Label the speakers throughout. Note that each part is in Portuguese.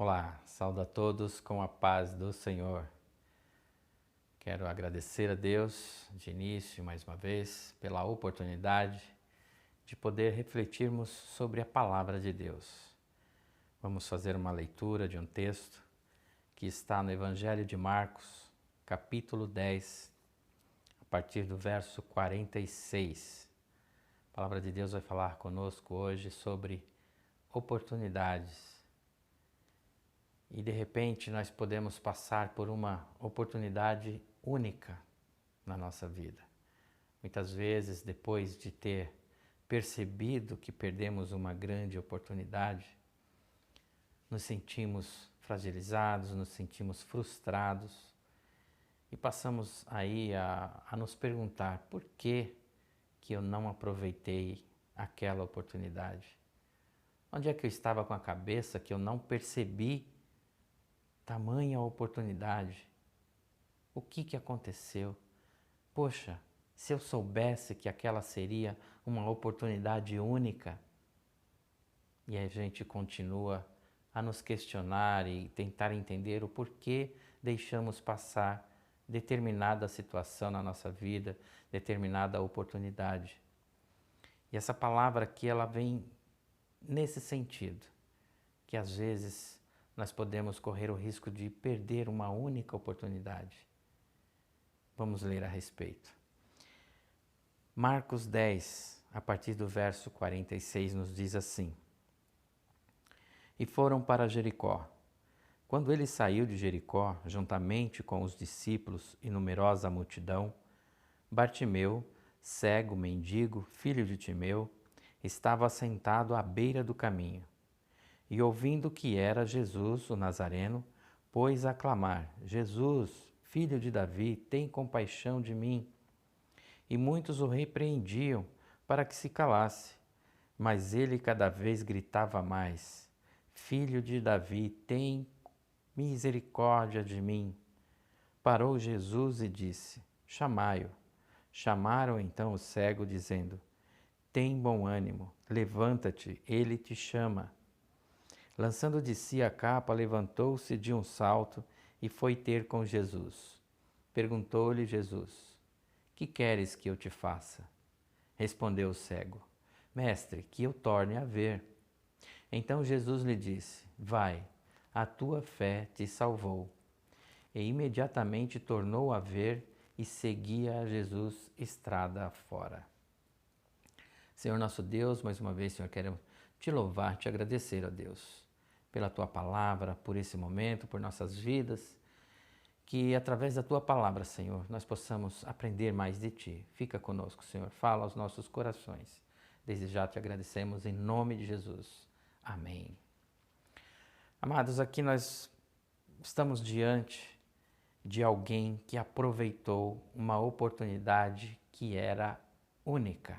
Speaker 1: Olá, saúdo a todos com a paz do Senhor. Quero agradecer a Deus de início, mais uma vez, pela oportunidade de poder refletirmos sobre a Palavra de Deus. Vamos fazer uma leitura de um texto que está no Evangelho de Marcos, capítulo 10, a partir do verso 46. A Palavra de Deus vai falar conosco hoje sobre oportunidades. E de repente nós podemos passar por uma oportunidade única na nossa vida. Muitas vezes, depois de ter percebido que perdemos uma grande oportunidade, nos sentimos fragilizados, nos sentimos frustrados e passamos aí a nos perguntar por que eu não aproveitei aquela oportunidade? Onde é que eu estava com a cabeça que eu não percebi tamanha oportunidade? O que aconteceu? Poxa, se eu soubesse que aquela seria uma oportunidade única. E a gente continua a nos questionar e tentar entender o porquê deixamos passar determinada situação na nossa vida, determinada oportunidade. E essa palavra aqui, ela vem nesse sentido, que às vezes nós podemos correr o risco de perder uma única oportunidade. Vamos ler a respeito. Marcos 10, a partir do verso 46, nos diz assim: E foram para Jericó. Quando ele saiu de Jericó, juntamente com os discípulos e numerosa multidão, Bartimeu, cego, mendigo, filho de Timeu, estava assentado à beira do caminho. E ouvindo que era Jesus, o Nazareno, pôs a clamar: Jesus, filho de Davi, tem compaixão de mim. E muitos o repreendiam para que se calasse. Mas ele cada vez gritava mais: Filho de Davi, tem misericórdia de mim. Parou Jesus e disse: Chamai-o. Chamaram então o cego, dizendo: Tem bom ânimo, levanta-te, ele te chama. Lançando de si a capa, levantou-se de um salto e foi ter com Jesus. Perguntou-lhe Jesus: Que queres que eu te faça? Respondeu o cego: Mestre, que eu torne a ver. Então Jesus lhe disse: Vai, a tua fé te salvou. E imediatamente tornou a ver e seguia a Jesus estrada afora. Senhor nosso Deus, mais uma vez, Senhor, quero te louvar, te agradecer, ó Deus, pela tua palavra, por esse momento, por nossas vidas, que através da tua palavra, Senhor, nós possamos aprender mais de ti. Fica conosco, Senhor, fala aos nossos corações. Desde já te agradecemos em nome de Jesus. Amém. Amados, aqui nós estamos diante de alguém que aproveitou uma oportunidade que era única.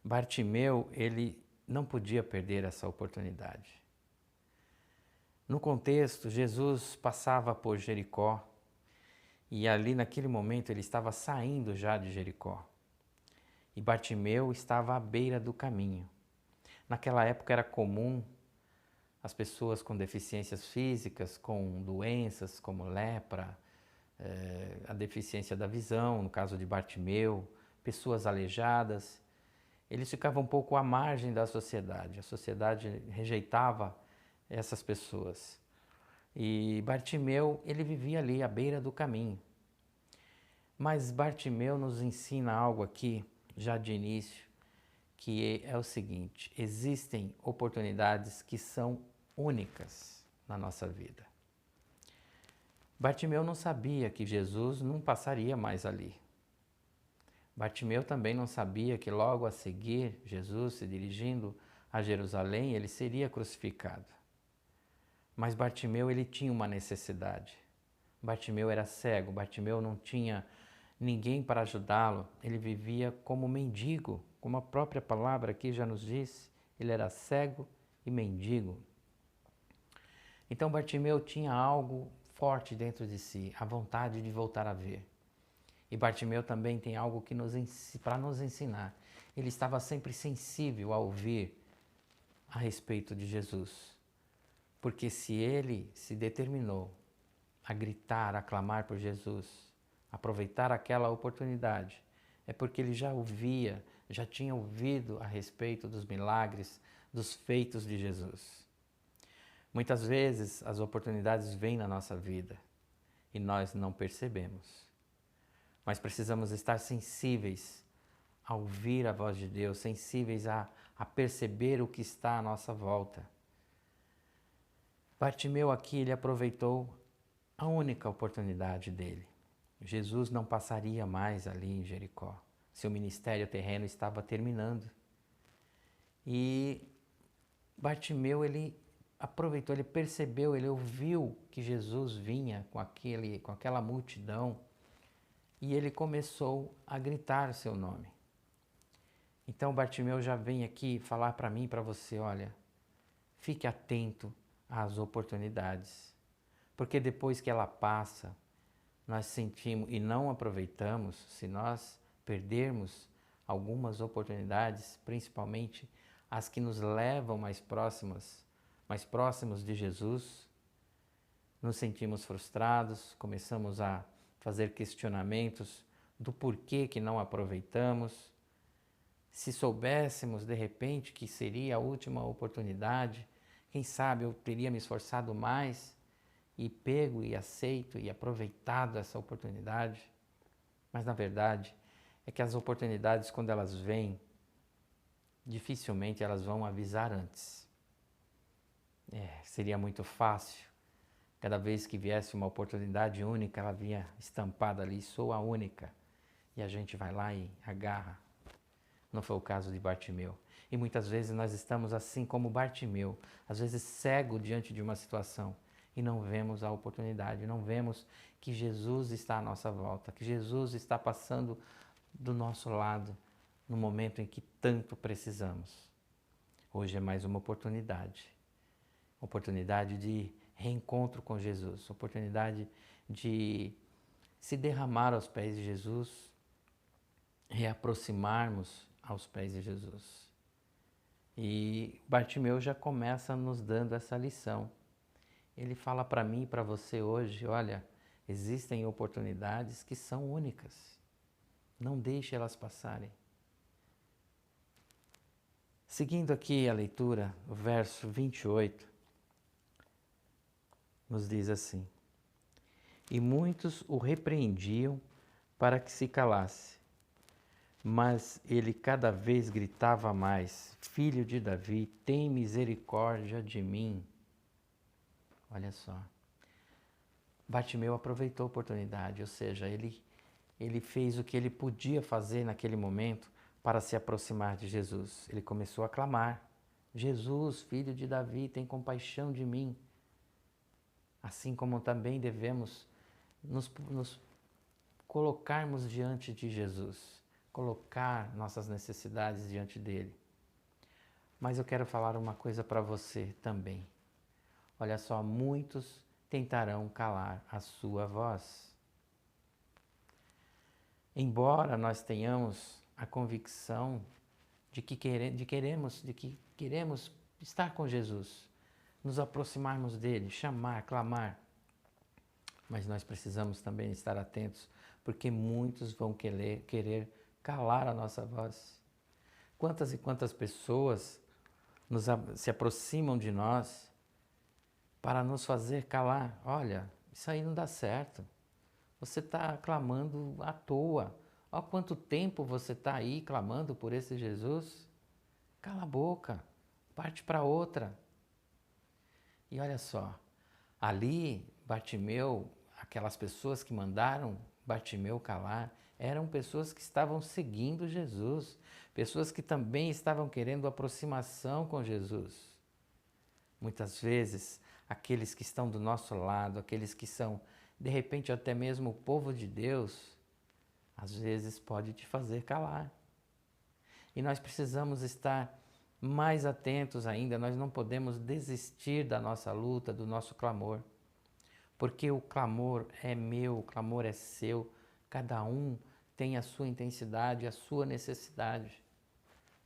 Speaker 1: Bartimeu, ele não podia perder essa oportunidade. No contexto, Jesus passava por Jericó e ali naquele momento ele estava saindo já de Jericó. E Bartimeu estava à beira do caminho. Naquela época era comum as pessoas com deficiências físicas, com doenças como lepra, a deficiência da visão, no caso de Bartimeu, pessoas aleijadas, eles ficavam um pouco à margem da sociedade. A sociedade rejeitava essas pessoas. E Bartimeu, ele vivia ali à beira do caminho. Mas Bartimeu nos ensina algo aqui, já de início, que é o seguinte: existem oportunidades que são únicas na nossa vida. Bartimeu não sabia que Jesus não passaria mais ali. Bartimeu também não sabia que logo a seguir, Jesus se dirigindo a Jerusalém, ele seria crucificado. Mas Bartimeu, ele tinha uma necessidade. Bartimeu era cego, Bartimeu não tinha ninguém para ajudá-lo, ele vivia como mendigo, como a própria palavra aqui já nos diz, ele era cego e mendigo. Então Bartimeu tinha algo forte dentro de si, a vontade de voltar a ver. E Bartimeu também tem algo que para nos ensinar. Ele estava sempre sensível a ouvir a respeito de Jesus. Porque se ele se determinou a gritar, a clamar por Jesus, aproveitar aquela oportunidade, é porque ele já ouvia, já tinha ouvido a respeito dos milagres, dos feitos de Jesus. Muitas vezes as oportunidades vêm na nossa vida e nós não percebemos. Mas precisamos estar sensíveis a ouvir a voz de Deus, sensíveis a perceber o que está à nossa volta. Bartimeu aqui, ele aproveitou a única oportunidade dele. Jesus não passaria mais ali em Jericó. Seu ministério terreno estava terminando. E Bartimeu, ele aproveitou, ele percebeu, ele ouviu que Jesus vinha com aquela multidão e ele começou a gritar o seu nome. Então Bartimeu já vem aqui falar para mim e para você, olha, fique atento às oportunidades, porque depois que ela passa, nós sentimos e não aproveitamos, se nós perdermos algumas oportunidades, principalmente as que nos levam mais próximos de Jesus, nos sentimos frustrados, começamos a fazer questionamentos do porquê que não aproveitamos. Se soubéssemos de repente que seria a última oportunidade, quem sabe eu teria me esforçado mais e pego e aceito e aproveitado essa oportunidade. Mas na verdade é que as oportunidades, quando elas vêm, dificilmente elas vão avisar antes. Seria muito fácil. Cada vez que viesse uma oportunidade única, ela vinha estampada ali, sou a única. E a gente vai lá e agarra. Não foi o caso de Bartimeu. E muitas vezes nós estamos assim como Bartimeu, às vezes cego diante de uma situação e não vemos a oportunidade, não vemos que Jesus está à nossa volta, que Jesus está passando do nosso lado no momento em que tanto precisamos. Hoje é mais uma oportunidade de reencontro com Jesus, oportunidade de se derramar aos pés de Jesus, reaproximarmos aos pés de Jesus. E Bartimeu já começa nos dando essa lição. Ele fala para mim e para você hoje, olha, existem oportunidades que são únicas. Não deixe elas passarem. Seguindo aqui a leitura, o verso 28 nos diz assim: E muitos o repreendiam para que se calasse. Mas ele cada vez gritava mais: Filho de Davi, tem misericórdia de mim. Olha só. Bartimeu aproveitou a oportunidade, ou seja, ele fez o que ele podia fazer naquele momento para se aproximar de Jesus. Ele começou a clamar: Jesus, filho de Davi, tem compaixão de mim. Assim como também devemos nos colocarmos diante de Jesus, colocar nossas necessidades diante dele. Mas eu quero falar uma coisa para você também. Olha só, muitos tentarão calar a sua voz. Embora nós tenhamos a convicção de que queremos estar com Jesus, nos aproximarmos dele, chamar, clamar, mas nós precisamos também estar atentos, porque muitos vão querer calar a nossa voz. Quantas e quantas pessoas se aproximam de nós para nos fazer calar? Olha, isso aí não dá certo. Você está clamando à toa. Olha quanto tempo você está aí clamando por esse Jesus. Cala a boca, parte para outra. E olha só, ali Bartimeu, aquelas pessoas que mandaram Bartimeu calar, eram pessoas que estavam seguindo Jesus, pessoas que também estavam querendo aproximação com Jesus. Muitas vezes, aqueles que estão do nosso lado, aqueles que são, de repente, até mesmo o povo de Deus, às vezes pode te fazer calar. E nós precisamos estar mais atentos ainda, nós não podemos desistir da nossa luta, do nosso clamor. Porque o clamor é meu, o clamor é seu, cada um tem a sua intensidade, a sua necessidade.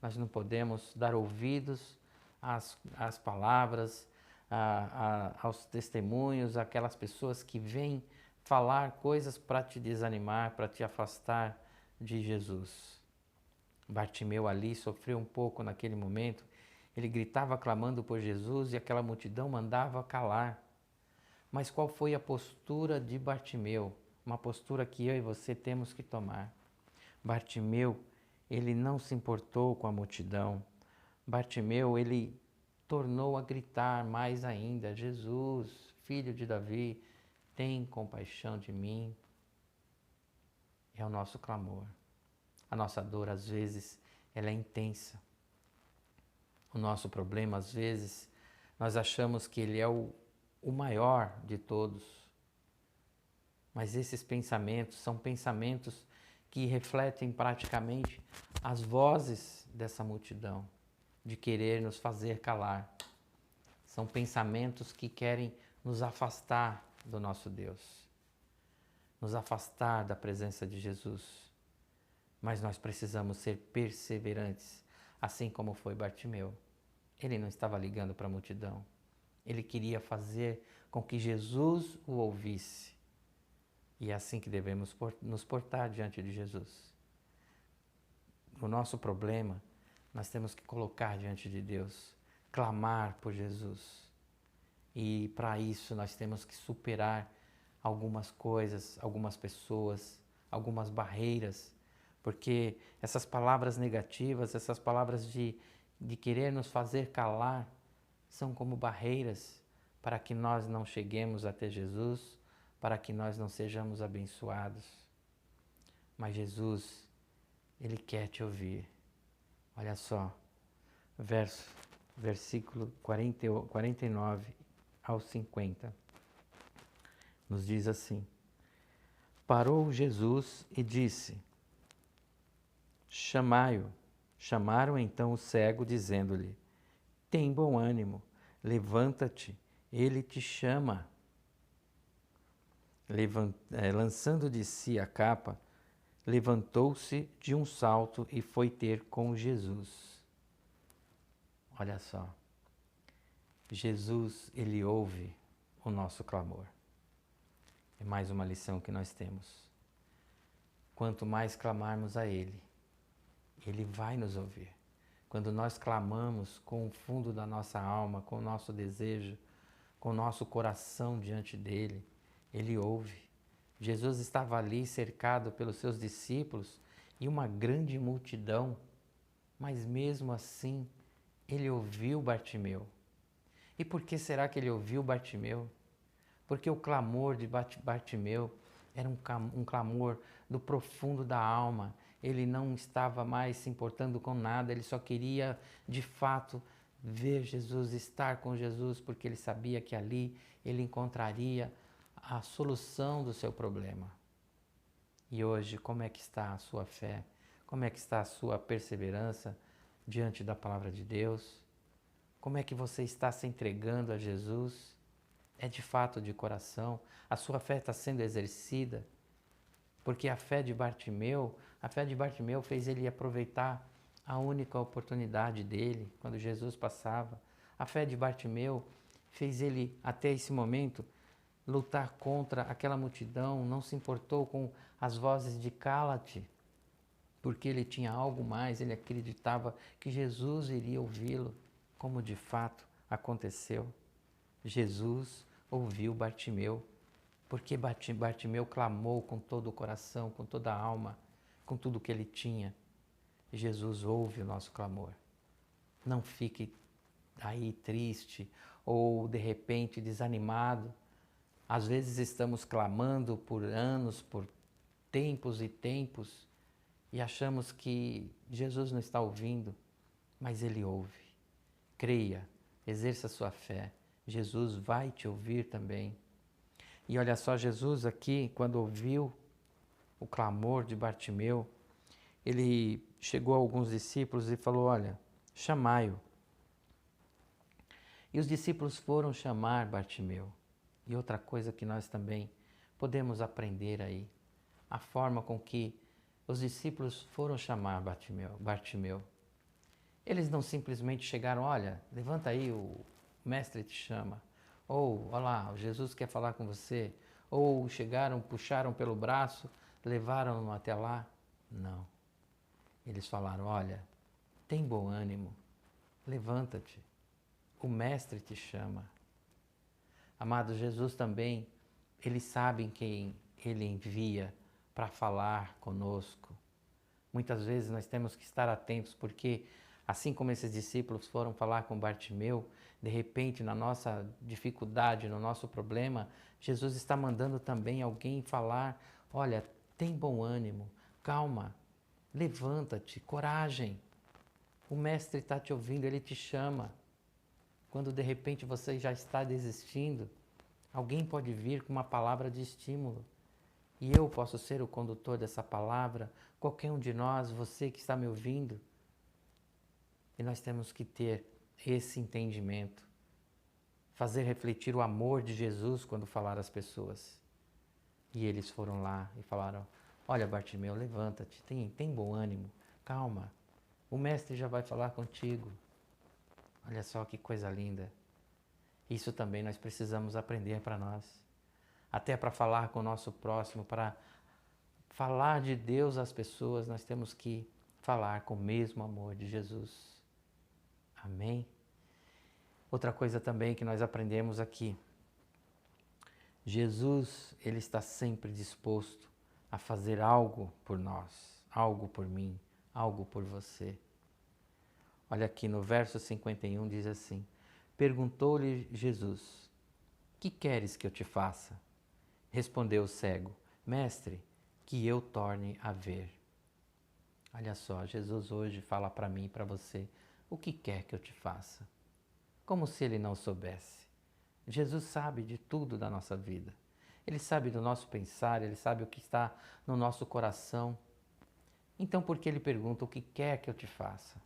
Speaker 1: Nós não podemos dar ouvidos às palavras, aos testemunhos, aquelas pessoas que vêm falar coisas para te desanimar, para te afastar de Jesus. Bartimeu ali sofreu um pouco naquele momento. Ele gritava clamando por Jesus e aquela multidão mandava calar. Mas qual foi a postura de Bartimeu? Uma postura que eu e você temos que tomar. Bartimeu, ele não se importou com a multidão. Bartimeu, ele tornou a gritar mais ainda: Jesus, filho de Davi, tem compaixão de mim. É o nosso clamor. A nossa dor, às vezes, ela é intensa. O nosso problema, às vezes, nós achamos que ele é o maior de todos. Mas esses pensamentos são pensamentos que refletem praticamente as vozes dessa multidão, de querer nos fazer calar. São pensamentos que querem nos afastar do nosso Deus, nos afastar da presença de Jesus. Mas nós precisamos ser perseverantes, assim como foi Bartimeu. Ele não estava ligando para a multidão. Ele queria fazer com que Jesus o ouvisse. E é assim que devemos nos portar diante de Jesus. O nosso problema, nós temos que colocar diante de Deus, clamar por Jesus. E para isso nós temos que superar algumas coisas, algumas pessoas, algumas barreiras, porque essas palavras negativas, essas palavras de querer nos fazer calar, são como barreiras para que nós não cheguemos até Jesus, para que nós não sejamos abençoados. Mas Jesus, Ele quer te ouvir. Olha só, versículo 49 ao 50, nos diz assim: Parou Jesus e disse: Chamai-o. Chamaram então o cego, dizendo-lhe: Tem bom ânimo, levanta-te, ele te chama. Lançando de si a capa, levantou-se de um salto e foi ter com Jesus. Olha só, Jesus, Ele ouve o nosso clamor. É mais uma lição que nós temos. Quanto mais clamarmos a Ele, Ele vai nos ouvir. Quando nós clamamos com o fundo da nossa alma, com o nosso desejo, com o nosso coração diante dEle, Ele ouve. Jesus estava ali cercado pelos seus discípulos e uma grande multidão, mas mesmo assim Ele ouviu Bartimeu. E por que será que Ele ouviu Bartimeu? Porque o clamor de Bartimeu era um clamor do profundo da alma. Ele não estava mais se importando com nada, ele só queria, de fato, ver Jesus, estar com Jesus, porque ele sabia que ali ele encontraria a solução do seu problema. E hoje, como é que está a sua fé? Como é que está a sua perseverança diante da palavra de Deus? Como é que você está se entregando a Jesus? É de fato de coração? A sua fé está sendo exercida? Porque a fé de Bartimeu fez ele aproveitar a única oportunidade dele, quando Jesus passava. A fé de Bartimeu fez ele, até esse momento, lutar contra aquela multidão, não se importou com as vozes de cala-te, porque ele tinha algo mais, ele acreditava que Jesus iria ouvi-lo, como de fato aconteceu. Jesus ouviu Bartimeu, porque Bartimeu clamou com todo o coração, com toda a alma, com tudo que ele tinha. Jesus ouve o nosso clamor. Não fique aí triste ou de repente desanimado. Às vezes estamos clamando por anos, por tempos e tempos, e achamos que Jesus não está ouvindo, mas Ele ouve. Creia, exerça a sua fé. Jesus vai te ouvir também. E olha só, Jesus aqui, quando ouviu o clamor de Bartimeu, ele chegou a alguns discípulos e falou: olha, chamai-o. E os discípulos foram chamar Bartimeu. E outra coisa que nós também podemos aprender aí, a forma com que os discípulos foram chamar Bartimeu. Eles não simplesmente chegaram: olha, levanta aí o o mestre te chama. Ou, olha lá, Jesus quer falar com você. Ou chegaram, puxaram pelo braço, levaram-no até lá. Não. Eles falaram, olha, tem bom ânimo, levanta-te, o mestre te chama. Amado, Jesus também, ele sabe quem ele envia para falar conosco. Muitas vezes nós temos que estar atentos, porque assim como esses discípulos foram falar com Bartimeu, de repente na nossa dificuldade, no nosso problema, Jesus está mandando também alguém falar, olha, tem bom ânimo, calma, levanta-te, coragem. O mestre está te ouvindo, ele te chama. Quando de repente você já está desistindo, alguém pode vir com uma palavra de estímulo. E eu posso ser o condutor dessa palavra, qualquer um de nós, você que está me ouvindo. E nós temos que ter esse entendimento. Fazer refletir o amor de Jesus quando falar às pessoas. E eles foram lá e falaram, olha Bartimeu, levanta-te, tem bom ânimo, calma. O mestre já vai falar contigo. Olha só que coisa linda. Isso também nós precisamos aprender para nós. Até para falar com o nosso próximo, para falar de Deus às pessoas, nós temos que falar com o mesmo amor de Jesus. Amém? Outra coisa também que nós aprendemos aqui. Jesus, ele está sempre disposto a fazer algo por nós, algo por mim, algo por você. Olha aqui no verso 51 diz assim, perguntou-lhe Jesus, que queres que eu te faça? Respondeu o cego, mestre, que eu torne a ver. Olha só, Jesus hoje fala para mim e para você, o que quer que eu te faça? Como se ele não soubesse. Jesus sabe de tudo da nossa vida. Ele sabe do nosso pensar, ele sabe o que está no nosso coração. Então por que ele pergunta o que quer que eu te faça?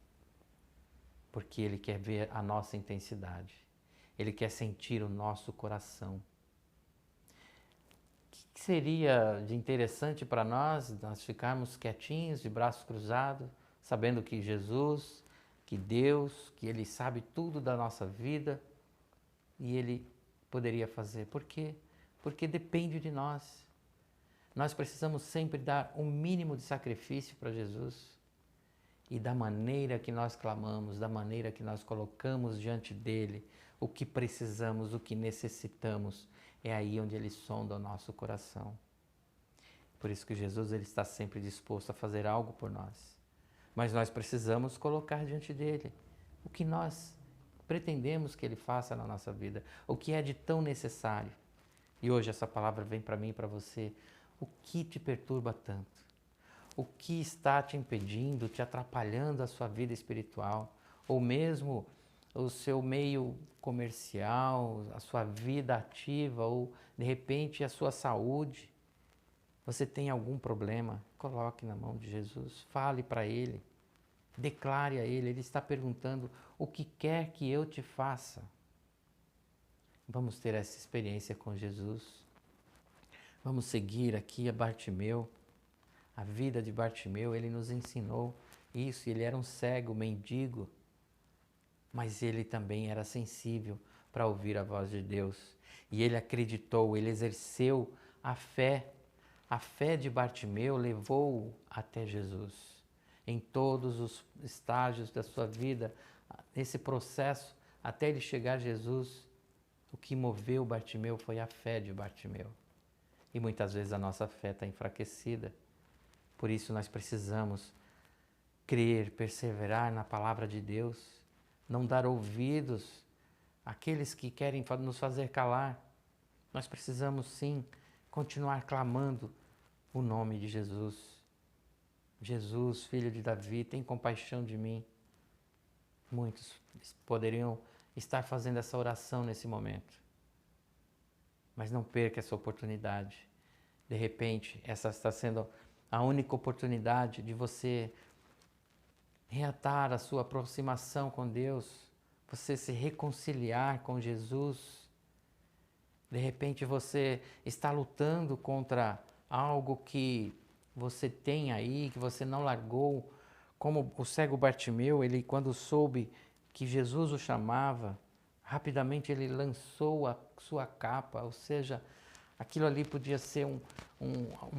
Speaker 1: Porque ele quer ver a nossa intensidade. Ele quer sentir o nosso coração. O que seria de interessante para nós ficarmos quietinhos, de braços cruzados, sabendo que Jesus, que Deus, que Ele sabe tudo da nossa vida e Ele poderia fazer. Por quê? Porque depende de nós. Nós precisamos sempre dar o mínimo de sacrifício para Jesus. E da maneira que nós clamamos, da maneira que nós colocamos diante dEle, o que precisamos, o que necessitamos, é aí onde Ele sonda o nosso coração. Por isso que Jesus ele está sempre disposto a fazer algo por nós. Mas nós precisamos colocar diante dEle o que nós pretendemos que Ele faça na nossa vida, o que é de tão necessário. E hoje essa palavra vem para mim e para você. O que te perturba tanto? O que está te impedindo, te atrapalhando a sua vida espiritual? Ou mesmo o seu meio comercial, a sua vida ativa, ou de repente a sua saúde? Você tem algum problema? Coloque na mão de Jesus, fale para Ele, declare a Ele. Ele está perguntando o que quer que eu te faça. Vamos ter essa experiência com Jesus. Vamos seguir aqui a Bartimeu. A vida de Bartimeu, ele nos ensinou isso. Ele era um cego, mendigo, mas ele também era sensível para ouvir a voz de Deus. E ele acreditou, ele exerceu a fé. A fé de Bartimeu levou-o até Jesus. Em todos os estágios da sua vida, nesse processo, até ele chegar a Jesus, o que moveu Bartimeu foi a fé de Bartimeu. E muitas vezes a nossa fé está enfraquecida. Por isso nós precisamos crer, perseverar na palavra de Deus, não dar ouvidos àqueles que querem nos fazer calar. Nós precisamos sim continuar clamando o nome de Jesus. Jesus, filho de Davi, tem compaixão de mim. Muitos poderiam estar fazendo essa oração nesse momento. Mas não perca essa oportunidade. De repente, essa está sendo a única oportunidade de você reatar a sua aproximação com Deus, você se reconciliar com Jesus. De repente você está lutando contra algo que você tem aí, que você não largou, como o cego Bartimeu, ele quando soube que Jesus o chamava, Rapidamente ele lançou a sua capa, ou seja, aquilo ali podia ser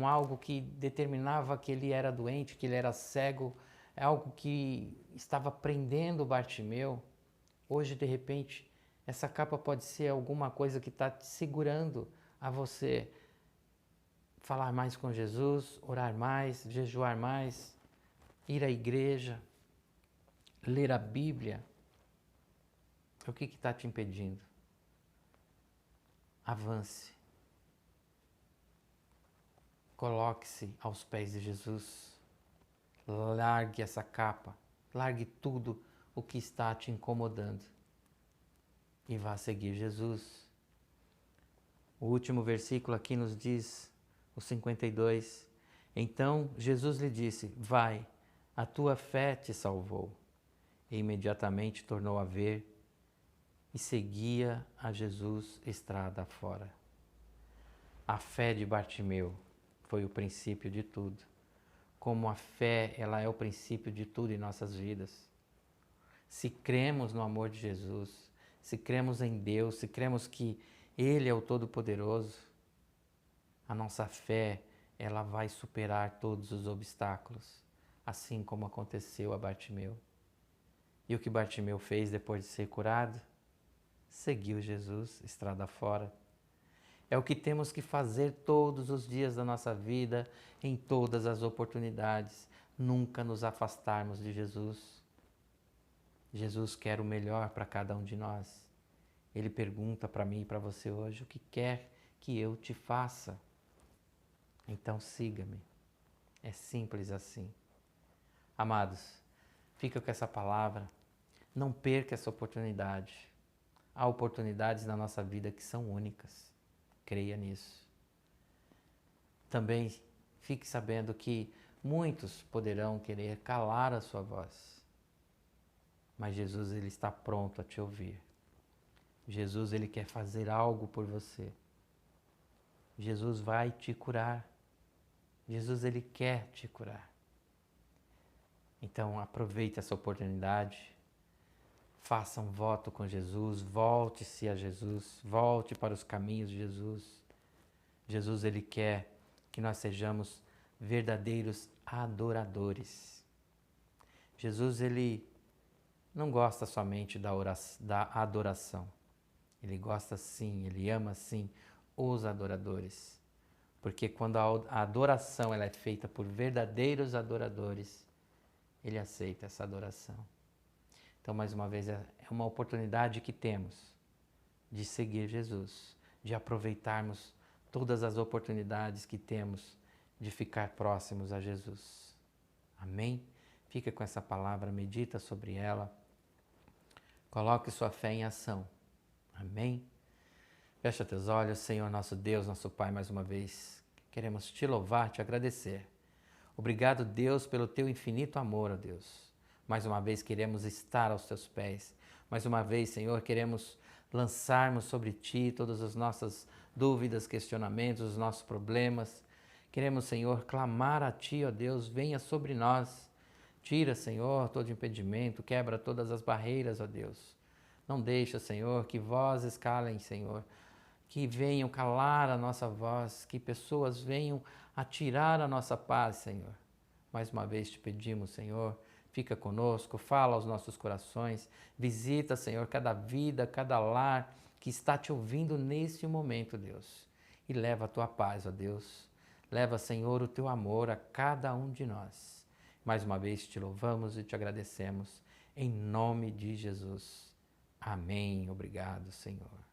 Speaker 1: algo que determinava que ele era doente, que ele era cego, é algo que estava prendendo Bartimeu. Hoje, de repente, essa capa pode ser alguma coisa que está te segurando a você falar mais com Jesus, orar mais, jejuar mais, ir à igreja, ler a Bíblia. O que está te impedindo? Avance. Coloque-se aos pés de Jesus. Largue essa capa. Largue tudo o que está te incomodando. E vá seguir Jesus. O último versículo aqui nos diz, o 52. Então Jesus lhe disse: vai, a tua fé te salvou. E imediatamente tornou a ver e seguia a Jesus estrada fora. A fé de Bartimeu foi o princípio de tudo. Como a fé, ela é o princípio de tudo em nossas vidas. Se cremos no amor de Jesus, se cremos em Deus, se cremos que Ele é o Todo-Poderoso, a nossa fé, ela vai superar todos os obstáculos, assim como aconteceu a Bartimeu. E o que Bartimeu fez depois de ser curado? Seguiu Jesus, estrada fora. É o que temos que fazer todos os dias da nossa vida, em todas as oportunidades. Nunca nos afastarmos de Jesus. Jesus quer o melhor para cada um de nós. Ele pergunta para mim e para você hoje: o que quer que eu te faça? Então siga-me. É simples assim. Amados, fica com essa palavra. Não perca essa oportunidade. Há oportunidades na nossa vida que são únicas. Creia nisso. Também fique sabendo que muitos poderão querer calar a sua voz. Mas Jesus, ele está pronto a te ouvir. Jesus, ele quer fazer algo por você. Jesus vai te curar. Jesus, ele quer te curar. Então aproveite essa oportunidade. Faça um voto com Jesus, volte-se a Jesus, volte para os caminhos de Jesus. Jesus, ele quer que nós sejamos verdadeiros adoradores. Jesus, ele não gosta somente da adoração. Ele gosta sim, ele ama sim os adoradores. Porque quando a adoração ela é feita por verdadeiros adoradores, ele aceita essa adoração. Então, mais uma vez, é uma oportunidade que temos de seguir Jesus, de aproveitarmos todas as oportunidades que temos de ficar próximos a Jesus. Amém? Fica com essa palavra, medita sobre ela, coloque sua fé em ação. Amém? Fecha teus olhos, Senhor nosso Deus, nosso Pai, mais uma vez. Queremos te louvar, te agradecer. Obrigado, Deus, pelo teu infinito amor, ó Deus. Mais uma vez queremos estar aos teus pés. Mais uma vez, Senhor, queremos lançarmos sobre ti todas as nossas dúvidas, questionamentos, os nossos problemas. Queremos, Senhor, clamar a ti, ó Deus, venha sobre nós. Tira, Senhor, todo impedimento, quebra todas as barreiras, ó Deus. Não deixa, Senhor, que vozes calem, Senhor, que venham calar a nossa voz, que pessoas venham a tirar a nossa paz, Senhor. Mais uma vez te pedimos, Senhor, fica conosco, fala aos nossos corações, visita, Senhor, cada vida, cada lar que está te ouvindo neste momento, Deus. E leva a tua paz, ó Deus. Leva, Senhor, o teu amor a cada um de nós. Mais uma vez te louvamos e te agradecemos, em nome de Jesus. Amém. Obrigado, Senhor.